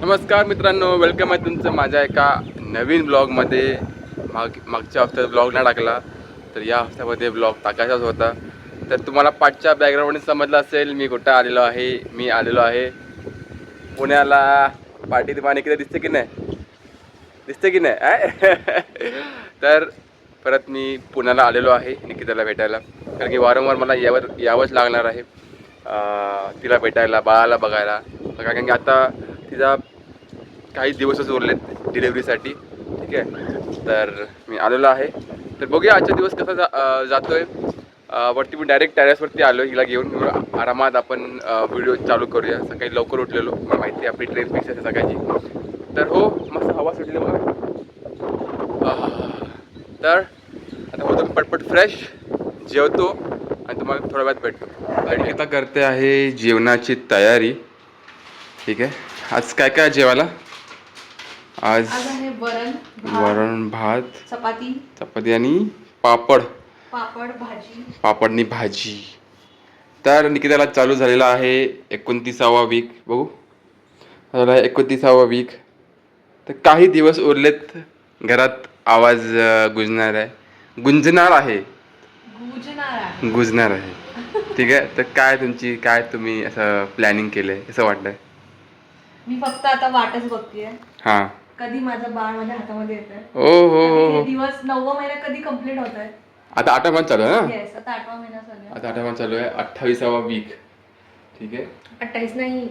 नमस्कार मित्रांनो, वेलकम आहे तुमचं माझ्या एका नवीन ब्लॉगमध्ये. मागच्या हफ्त्यात ब्लॉग नाही टाकला, तर या हफ्त्यामध्ये ब्लॉग टाकायचाच होता. तर तुम्हाला पाठच्या बॅकग्राऊंडने समजलं असेल मी कुठं आलेलो आहे. मी आलेलो आहे पुण्याला. पाठी तुम्हाला किती दिसते की नाही, दिसते की नाही तर परत मी पुण्याला आलेलो आहे निकिताला भेटायला, कारण की वारंवार मला यावंच लागणार आहे तिला भेटायला, बाळाला बघायला. कारण की आता तिचा काही दिवसच उरलेत डिलेवरीसाठी. ठीक आहे, तर मी आलेलो आहे. तर बघूया आजचा दिवस कसा जातोय. वरती मी डायरेक्ट टेरेसवरती आलो हिला घेऊन. आरामात आपण व्हिडिओ चालू करूया. सकाळी लवकर उठलेलो, मला माहिती आहे आपली ट्रेन फिक्स आहे सकाळची. तर हो, मस्त हवा सुटली बघा. तर आता होतो पटपट फ्रेश, जेवतो आणि तुम्हाला थोड्या वेळात भेटतो. आता करते आहे जेवणाची तयारी. ठीक आहे, आज काय काय जेवायला? आज आहे वरण भात, चपाती आणि पापड पापडनी भाजी. तर निकिताला चालू झालेला आहे 29वा वीक. बघू, झाला 29वा वीक. तर काही दिवस उरलेत, घरात आवाज गुंजणार आहे. ठीक आहे, तर काय तुम्ही असं प्लॅनिंग केलंय, कसं वाटतंय? मी फक्त आता वाटच बघतीये हां, कधी माझं बाळ माझ्या हातामध्ये येतंय. हो. दिवस 9वा महिना कधी कंप्लीट होत आहे. आता 8वा महिना चालू आहे ना? येस, आता 8वा महिना चालू आहे. आता 8वा महिना चालू आहे, 28वा वीक. ठीक आहे, 28 नाही,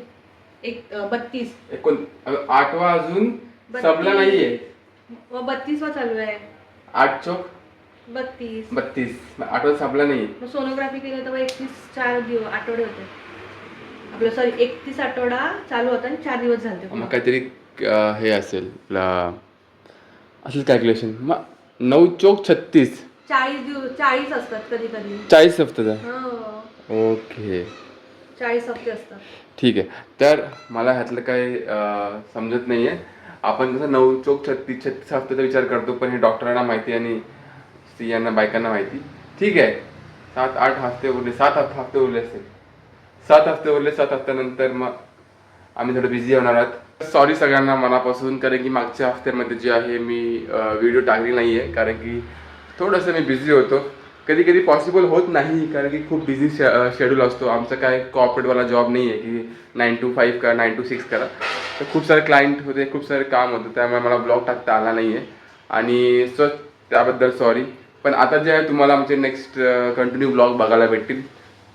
32. 8वा अजून संपला नाहीये. व 32वा चालू आहे. 8 चोक 32. 32, 8वा संपला नाही. मग सोनोग्राफी केली तेव्हा 31 दिवस आठवडे होते आपलं. सॉरी, 31 आठवडा चालू होता आणि 4 दिवस झाले. मग काहीतरी हे असेल असेल कॅल्क्युलेशन. मग 9 चोक 36, 40 दिवस, 40 असतात कधी कधी. 40 हफ्त्याचा. हो, ओके, 40 हफ्ते असतात. ठीक आहे. तर मला ह्यातलं काही समजत नाही आहे. आपण कसं 9 चोक 36 हफ्त्याचा विचार करतो, पण हे डॉक्टरांना माहिती आणि स्त्रियांना, बायकांना माहिती. ठीक आहे, 7-8 हफ्ते उरले, 7 हफ्ते उरले असतील. 7 हफ्ते उरले, 7 हफ्त्यानंतर मग आम्ही थोडं बिझी होणार आहोत. सॉरी सगळ्यांना मनापासून, कारण की मागच्या हफ्त्यामध्ये जे आहे मी व्हिडिओ टाकली नाही आहे, कारण की थोडंसं मी बिझी होतो. कधी कधी पॉसिबल होत नाही, कारण की खूप बिझी शेड्यूल असतो. आमचं काय कॉर्पोरेटवाला जॉब नाही आहे की 9 to 5 करा, 9 to 6 करा. तर खूप सारे क्लायंट होते, खूप सारे काम होतं, त्यामुळे मला ब्लॉग टाकता आला नाही आहे. आणि सो त्याबद्दल सॉरी. पण आता जे आहे तुम्हाला आमचे नेक्स्ट कंटिन्यू ब्लॉग बघायला भेटतील.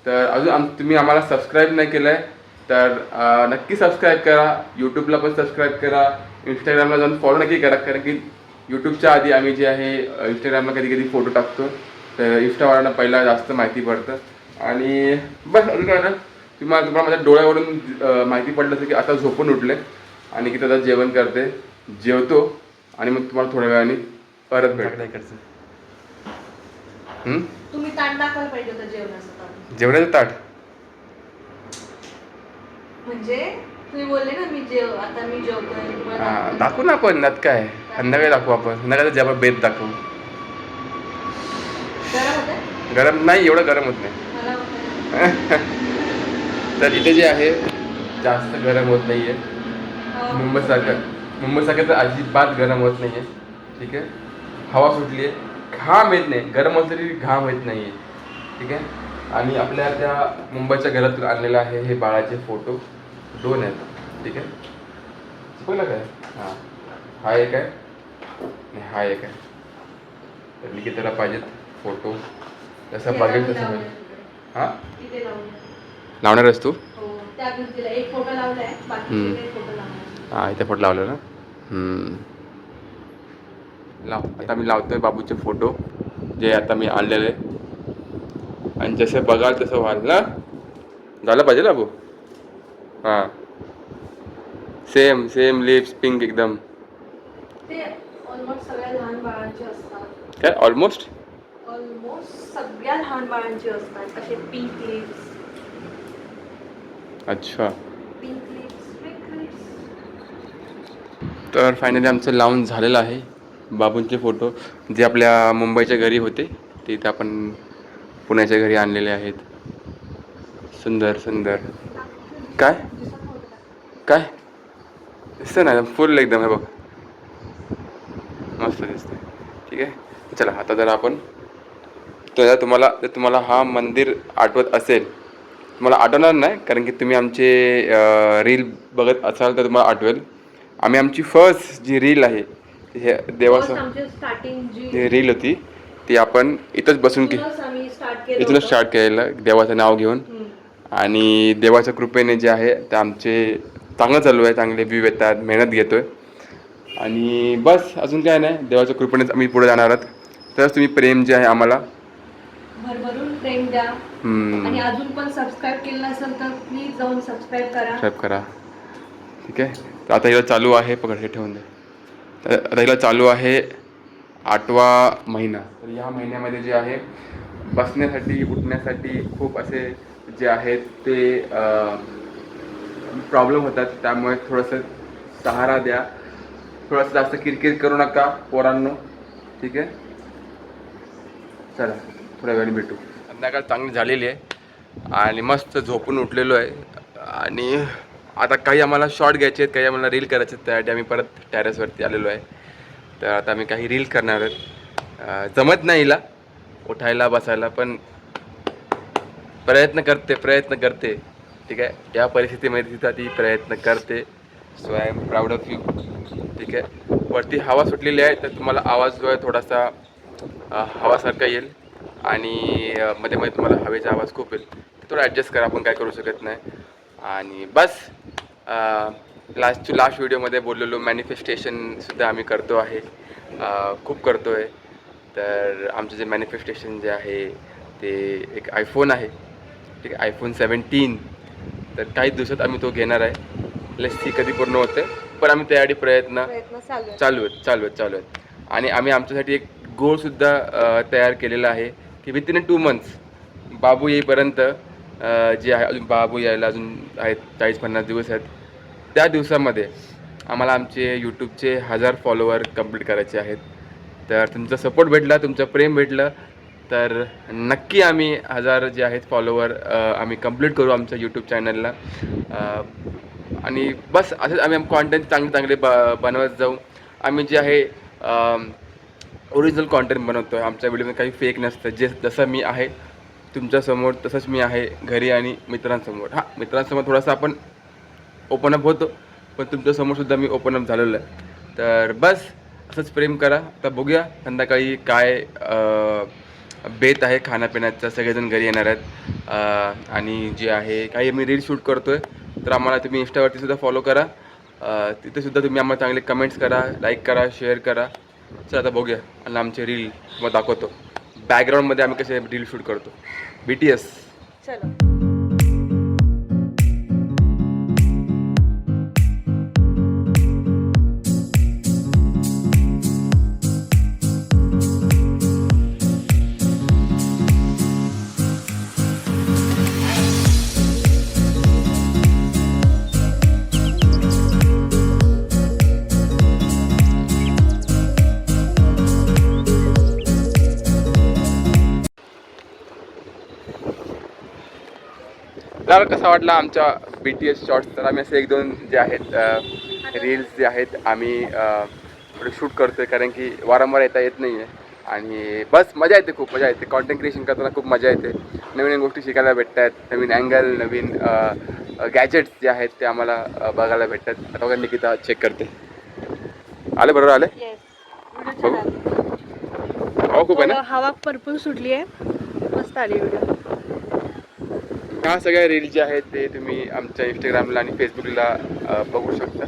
तर अजून तुम्ही आम्हाला सबस्क्राईब नाही केलं आहे तर नक्की सबस्क्राईब करा. यूट्यूबला पण सबस्क्राईब करा, इंस्टाग्रामला जाऊन फॉलो नक्की करा, कारण की यूट्यूबच्या आधी आम्ही जे आहे इंस्टाग्रामला कधी कधी फोटो टाकतो, तर इंस्टावाल्यांना पहिला जास्त माहिती पडतं. आणि बस अजून काय ना, तुम्हाला माझ्या डोळ्यावरून माहिती पडलं असेल की आता झोपून उठले आणि की त्याचा जेवण करते, जेवतो आणि मग तुम्हाला थोड्या वेळाने परत भेटतो. तुम्ही ताट दाखवायला पाहिजे होतं जेवणाचं ताट. जेवणाचं ताट म्हणजे तुम्ही बोलले ना आता मी जेवतोय. दाखवू ना आपण, त्यात काय, संध्याकाळी दाखवू आपण. संध्याकाळी जेव्हा बेत दाखवू. गरम होतं? गरम नाही, एवढं गरम होत नाही. मला होतं. तर इथे जे आहे जास्त गरम होत नाही आहे. मुंबईसारखं तर अजिबात गरम होत नाही आहे. ठीक आहे, हवा सुटली आहे, घाम येत नाही. गरम असलं तरी घाम येत नाही आहे. ठीक आहे, आणि आपल्या त्या मुंबईच्या घरातून आणलेलं आहे हे बाळाचे फोटो 2 आहेत. ठीक आहे, बोला काय, हां, हा एक आहे आणि हा एक आहे. तर निकिताला पाहिजेत फोटो, जसं बघेल तसं. हां, लावणार आहेस तू? एक फोटो लावलाय, बाकीचे फोटो लावणार. हां, इथे फोटो लावलं ना. लाव. आता मी लावतोय बाबूचे फोटो, जे आता मी आणलेले. आणि जसं बघाल तसं व्हाल ना, झालं पाहिजे ना बाबू. हां, सेम लिप्स, पिंक एकदम. ते ऑलमोस्ट सगळ्या लहान बाळांचे असतात. काय ऑलमोस्ट सगळ्या लहान बाळांचे असतात असे पिंक लिप्स. अच्छा, पिंक लिप्स. तर फायनली आमचं लावून झालेलं आहे बाबूंचे फोटो, जे आपल्या मुंबईच्या घरी होते ते इथं आपण पुण्याच्या घरी आणलेले आहेत. सुंदर सुंदर. काय काय दिसतं ना फुल एकदम, हे बघ मस्त दिसतं. ठीक आहे, चला आता जर आपण तर तुम्हाला हा मंदिर आठवत असेल, तुम्हाला आठवणार नाही कारण की तुम्ही आमचे रील बघत असाल तर तुम्हाला आठवेल. आमची फर्स्ट जी रील आहे हे देवाचं स्टार्टिंग जी रील होती ती आपण इथंच बसून आम्ही स्टार्ट केलं इथूनच स्टार्ट केलेलं देवाचं नाव घेऊन. आणि देवाच्या कृपेने जे आहे ते आमचे चांगलं चालू आहे, चांगले व्ह्यू येतात, मेहनत घेतोय आणि बस अजून काय नाही, देवाच्या कृपेनेच आम्ही पुढे जाणार आहोत. तरच तुम्ही प्रेम जे आहे आम्हाला भरभरून प्रेम द्या आणि अजून पण सबस्क्राईब केलं नसेल तर प्लीज जाऊन सबस्क्राईब करा. ठीक आहे, तर आता हिला चालू आहे, पकड हे ठेवून दे. तर आता हिला चालू आहे 8वा महिना. तर या महिन्यामध्ये जे आहे बसण्यासाठी उठण्यासाठी खूप असे जे आहेत ते प्रॉब्लेम होतात, त्यामुळे थोडंसं सहारा द्या, थोडंसं जास्त किरकिर करू नका पोरांनो. ठीक आहे, चला थोड्या वेळाने भेटू. संध्याकाळ चांगली झालेली आहे आणि मस्त झोपून उठलेलो आहे आणि आता काही आम्हाला शॉर्ट घ्यायचे आहेत, काही आम्हाला रील करायचे आहेत, त्यासाठी आम्ही परत टेरेसवरती आलेलो आहे. तर आता आम्ही काही रील करणार आहोत. जमत नाही हिला उठायला बसायला, पण प्रयत्न करते. ठीक आहे, या परिस्थितीमध्ये सुद्धा ती प्रयत्न करते. So I am proud of you. ठीक आहे, वरती हवा सुटलेली आहे तर तुम्हाला आवाज जो आहे थोडासा हवासारखा येईल आणि मध्ये मध्ये तुम्हाला हवेचा आवाज खूप येईल, थोडं ॲडजस्ट करा, आपण काय करू शकत नाही. आणि बस लास्ट व्हिडिओमध्ये बोललेलो मॅनिफेस्टेशनसुद्धा आम्ही करतो आहे, खूप करतो आहे. तर आमचं जे मॅनिफेस्टेशन जे आहे ते एक आयफोन आहे. ठीक आहे, आयफोन 17. तर काही दिवसात आम्ही तो घेणार आहे. लेट्स सी कधी पूर्ण होते, पण आम्ही त्यासाठी प्रयत्न चालू आहेत. आणि आम्ही आमच्यासाठी एक गोलसुद्धा तयार केलेला आहे की विथिन 2 मंथ्स बाबू येईपर्यंत जे आहे, अजून बाबू यायला अजून आहेत 40-50 दिवस आहेत. त्या दिवसामध्ये आम्हाला आमचे यूट्यूबचे 1000 फॉलोवर कंप्लीट करायचे आहेत. तर तुमचा सपोर्ट भेटला, तुमचं प्रेम भेटलं तर नक्की आम्ही 1000 जे आहेत फॉलोवर आम्ही कंप्लीट करू आमच्या यूट्यूब चॅनलला. आणि बस असंच आम्ही कॉन्टेंट चांगले बनवत जाऊ. आम्ही जे आहे ओरिजिनल कॉन्टेंट बनवतो आहे. आमच्या व्हिडिओमध्ये काही फेक नसतं. जसं मी आहे तुमच्यासमोर तसंच मी आहे घरी आणि मित्रांसमोर. मित्रांसमोर थोडासा आपण ओपनअप होतो, पण तुमच्यासमोरसुद्धा मी ओपनअप झालेलो आहे. तर बस असंच प्रेम करा. आता बघूया संध्याकाळी काय बेत आहे खाण्यापिण्याचा. सगळेजण घरी येणार आहेत आणि जे आहे काही मी रील शूट करतो आहे, तर आम्हाला तुम्ही इंस्टावरती सुद्धा फॉलो करा. तिथेसुद्धा तुम्ही आम्हाला चांगले कमेंट्स करा, लाईक करा, शेअर करा. चला आता बघूया आणि आमचे रील मग दाखवतो बॅकग्राऊंडमध्ये आम्ही कसे रील शूट करतो. BTS. चलो. तुम्हाला कसा वाटला आमच्या BTS शॉर्ट्स. तर आम्ही असे 1-2 जे आहेत रील्स जे आहेत आम्ही थोडे शूट करतो आहे, कारण की वारंवार येत नाही आहे. आणि बस मजा येते, खूप मजा येते. कॉन्टेंट क्रिएशन करताना खूप मजा येते. नवीन गोष्टी शिकायला भेटतात, नवीन अँगल, नवीन गॅजेट्स जे आहेत ते आम्हाला बघायला भेटतात. आता बघा निकिता चेक करते. आले बरोबर आले. बघू हवा खूप आहे ना. हवा भरपूर सुटली आहे, मस्त आली व्हिडिओ. ह्या सगळ्या रील जे आहेत ते तुम्ही आमच्या इंस्टाग्रामला आणि फेसबुकला बघू शकता.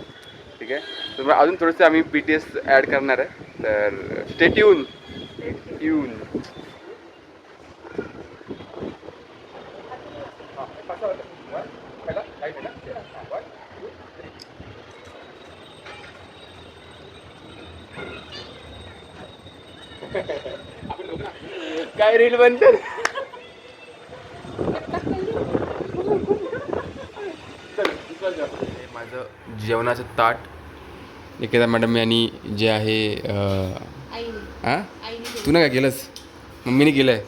ठीक आहे, तुम्हाला अजून थोडंसं आम्ही BTS ॲड करणार आहे, तर स्टे ट्यून. काय रील बनतात. माझं जेवणाचं ताट निकिता मॅडम यांनी जे आहे तू ना काय केलंस, मम्मीने केलं आहे.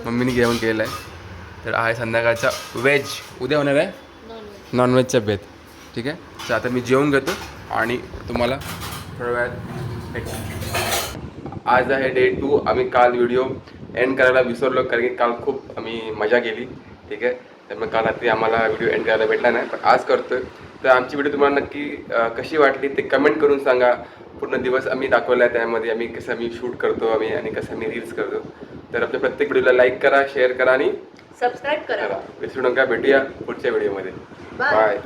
मम्मीने जेवण केलेलं आहे. तर आहे संध्याकाळचा व्हेज, उद्या होणार आहे नॉनव्हेजचा बेत. ठीक आहे, तर आता मी जेवून घेतो आणि तुम्हाला थोड्या वेळात भेटतो. आज आहे डे 2. आम्ही काल व्हिडिओ एंड करायला विसरलो कारण की काल खूप आम्ही मजा केली. ठीक आहे, त्यामुळे काल रात्री आम्हाला व्हिडिओ एंड करायला भेटला नाही, पण आज करतोय. तर आमची व्हिडिओ तुम्हाला नक्की कशी वाटली ते कमेंट करून सांगा. पूर्ण दिवस आम्ही दाखवला आहे, त्यामध्ये आम्ही कसं मी शूट करतो आम्ही आणि कसं मी रील्स करतो. तर आपल्या प्रत्येक व्हिडिओला लाईक करा, शेअर करा आणि सबस्क्राईब करा. विसरू नका. भेटूया पुढच्या व्हिडिओमध्ये. बाय.